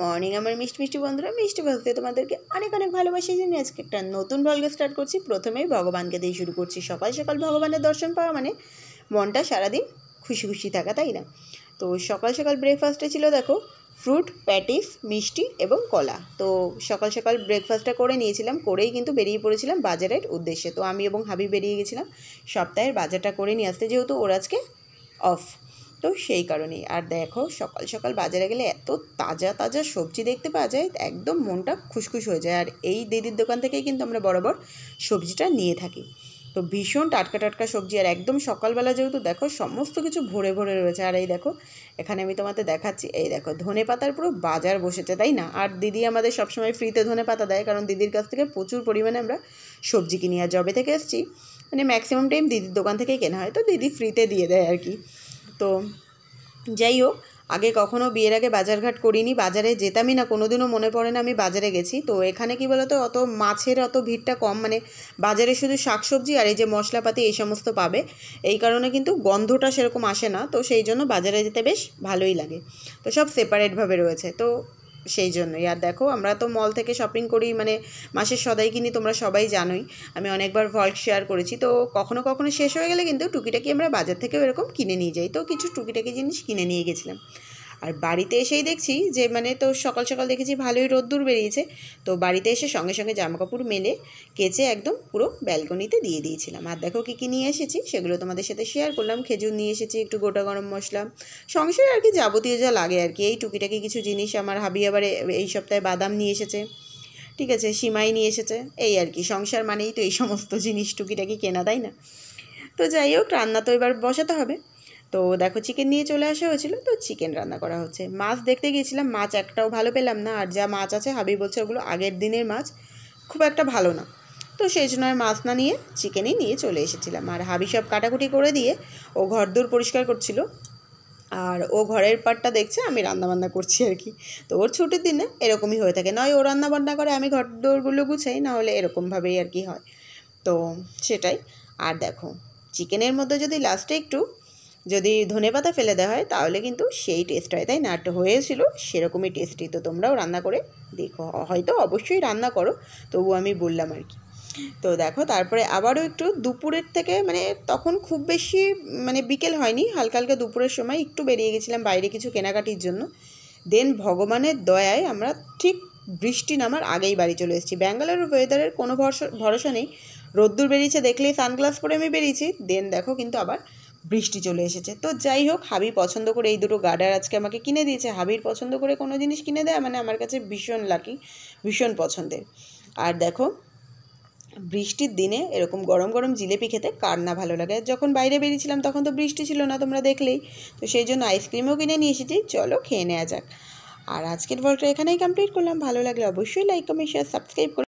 Morning আমার মিষ্টি মিষ্টি বন্ধুরা, মিষ্টি বলতে তোমাদেরকে অনেক অনেক ভালোবাসি জানি। আজকে একটা নতুন ব্লগে স্টার্ট করছি। প্রথমেই ভগবানকে দিয়ে শুরু করছি। সকাল সকাল ভগবানের দর্শন পাওয়া মানে মনটা সারাদিন খুশি খুশি থাকা, তাই না? তো সকাল সকাল ব্রেকফাস্টে ছিল দেখো ফ্রুট, প্যাটিস, মিষ্টি এবং কলা। তো সকাল সকাল ব্রেকফাস্টটা করে নিয়েছিলাম, করেই কিন্তু বেরিয়ে পড়েছিলাম বাজারের উদ্দেশ্যে। তো আমি এবং হাবি বেরিয়ে গেছিলাম সপ্তাহের বাজারটা করে নিয়ে আসতে, যেহেতু ওর আজকে অফ। তো সেই কারণেই। আর দেখো সকাল সকাল বাজারে গেলে এত তাজা তাজা সবজি দেখতে পাওয়া যায়, একদম মনটা খুশখুশ হয়ে যায়। আর এই দিদির দোকান থেকেই কিন্তু আমরা বরাবর সবজিটা নিয়ে থাকি। তো ভীষণ টাটকা টাটকা সবজি, আর একদম সকালবেলা যেহেতু দেখো সমস্ত কিছু ভরে ভরে রয়েছে। আর এই দেখো এখানে আমি তোমাদের দেখাচ্ছি, এই দেখো ধনে পাতার পুরো বাজার বসেছে, তাই না? আর দিদি আমাদের সবসময় ফ্রিতে ধনে পাতা দেয়, কারণ দিদির কাছ থেকে প্রচুর পরিমাণে আমরা সবজি কিনি। আর জবে থেকে এসেছি মানে ম্যাক্সিমাম টাইম দিদির দোকান থেকেই কেনা হয়, তো দিদি ফ্রিতে দিয়ে দেয় আর কি। তো যাই হোক, আগে কখনো বিয়ের আগে বাজারঘাট করিনি, বাজারে যেতামই না, কোনো দিনও মনে পড়ে না আমি বাজারে গেছি। তো এখানে কি বলতো, অত মাছের অত ভিড়টা কম, মানে বাজারে শুধু শাকসবজি আর এই যে মশলাপাতি এই সমস্ত পাবে, এই কারণে কিন্তু গন্ধটা সেরকম আসে না। তো সেই জন্য বাজারে যেতে বেশ ভালোই লাগে। তো সব সেপারেটভাবে রয়েছে, তো সেই জন্যই। আর দেখো আমরা তো মল থেকে শপিং করি, মানে মাসের সদাই কিনি, তোমরা সবাই জানোই। আমি অনেকবার ভল্ট শেয়ার করেছি। তো কখনো কখনো শেষ হয়ে গেলে কিন্তু টুকিটাকি আমরা বাজার থেকেও এরকম কিনে নিয়ে যাই। তো কিছু টুকিটাকি জিনিস কিনে নিয়ে গেছিলাম। আর বাড়িতে এসেই দেখছি যে মানে, তো সকাল সকাল দেখেছি ভালোই রোদ্দুর বেরিয়েছে। তো বাড়িতে এসে সঙ্গে সঙ্গে জামাকাপড় মেলে কেচে একদম পুরো ব্যালকনিতে দিয়ে দিয়েছিলাম। আর দেখো কী কী নিয়ে এসেছি সেগুলো তোমাদের সাথে শেয়ার করলাম। খেজুর নিয়ে এসেছি, একটু গোটা গরম মশলা, সংসারে আর কি যাবতীয় যা লাগে আর কি, এই টুকিটাকি কিছু জিনিস। আমার হাবি আবার এই সপ্তাহে বাদাম নিয়ে এসেছে, ঠিক আছে, সিমাই নিয়ে এসেছে, এই আর কি। সংসার মানেই তো এই সমস্ত জিনিস টুকিটাকি কেনা, তাই না? তো যাই হোক, রান্না তো এবার বসাতে হবে। তো দেখো চিকেন নিয়ে চলে আসা হয়েছিল, তো চিকেন রান্না করা হচ্ছে। মাছ দেখতে গিয়েছিলাম, মাছ একটাও ভালো পেলাম না। আর যা মাছ আছে হাবি বলছে ওগুলো আগের দিনের মাছ, খুব একটা ভালো না। তো সেই জন্য আর মাছ না নিয়ে চিকেনই নিয়ে চলে এসেছিলাম। আর হাবি সব কাটাকুটি করে দিয়ে ও ঘরদোর পরিষ্কার করছিল, আর ও ঘরের পাটটা দেখছে আমি রান্নাবান্না করছি আর কি। তো ওর ছুটির দিনে এরকমই হয়ে থাকে, নয় ও রান্নাবান্না করে আমি ঘরদোরগুলো গুছাই, না হলে এরকমভাবেই আর কি হয়। তো সেটাই। আর দেখো চিকেনের মধ্যে যদি লাস্টে একটু যদি ধনেপাতা ফেলে দেওয়া হয় তাহলে কিন্তু সেই টেস্ট হয়, তাই না? একটা হয়েছিল সেরকমই টেস্টি। তো তোমরাও রান্না করে দেখো, হয়তো অবশ্যই রান্না করো, তবু আমি বললাম আর কি। তো দেখো তারপরে আবারও একটু দুপুরের থেকে, মানে তখন খুব বেশি মানে বিকেল হয়নি, হালকা হালকা দুপুরের সময় একটু বেরিয়ে গেছিলাম বাইরে কিছু কেনাকাটির জন্য। দেন ভগবানের দয়ায় আমরা ঠিক বৃষ্টি নামার আগেই বাড়ি চলে এসেছি। ব্যাঙ্গালোরের ওয়েদারের কোনো ভরসা নেই, রোদ্দুর বেরিয়েছে দেখলেই সানগ্লাস পরে আমি বেরিয়েছি, দেন দেখো কিন্তু আবার বৃষ্টি চলে এসেছে। তো যাই হোক, হাবি পছন্দ করে এই দুটো গার্ডার আজকে আমাকে কিনে দিয়েছে। হাবির পছন্দ করে কোনো জিনিস কিনে দেয় মানে আমার কাছে ভীষণ লাকি, ভীষণ পছন্দের। আর দেখো বৃষ্টির দিনে এরকম গরম গরম জিলেপি খেতে কার না ভালো লাগে। যখন বাইরে বেরিয়েছিলাম তখন তো বৃষ্টি ছিল না, তোমরা দেখলেই। তো সেই জন্য আইসক্রিমও কিনে নিয়ে এসেছি, চলো খেয়ে নেওয়া যাক। আর আজকের ব্লগটা এখানেই কমপ্লিট করলাম। ভালো লাগলে অবশ্যই লাইক, কমেন্ট, শেয়ার, সাবস্ক্রাইব করে